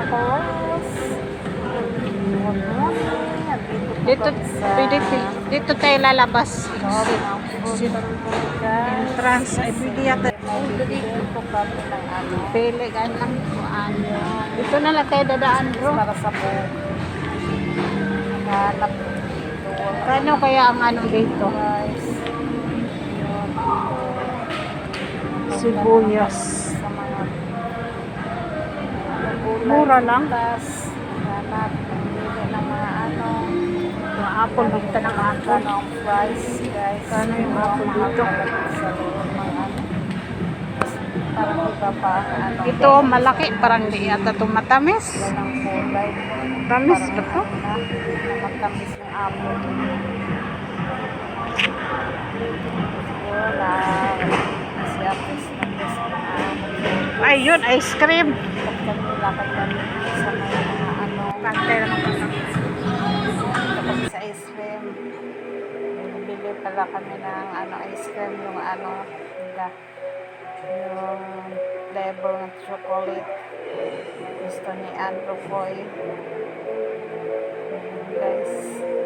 Nicholas. Good morning. Dito, pwede, dito tayo lalabas. Entrance, ay pwede yata. Dito kami ng ano. Pili ka lang po ano. Dito na lang tayo dadaan bro. Para sa buhok. Naghanap dito. Kano kaya ang ano dito? Guys. Sibuyas. Sa mga Mura lang. tas hanap pili ng mga ano. Yung apple, bigta ng apple. Ng price guys. Kano yung apple dito? Sa loob ng ano. Parang iba pa ano. Ito malaki, parang di yata ito matamis. Walang kulay. Tamis ba ito? Matamis ng apple. Wala. Kasi apis na best na apple. Ayun, ice cream. Pag kami lakad kami sa mga ano. Pantay naman ko na. Kapag sa ice cream. Bili pala kami ng ano ice cream. Yung ano. Yung flavor ng chocolate. Gusto ni Andrew Foy. Guys.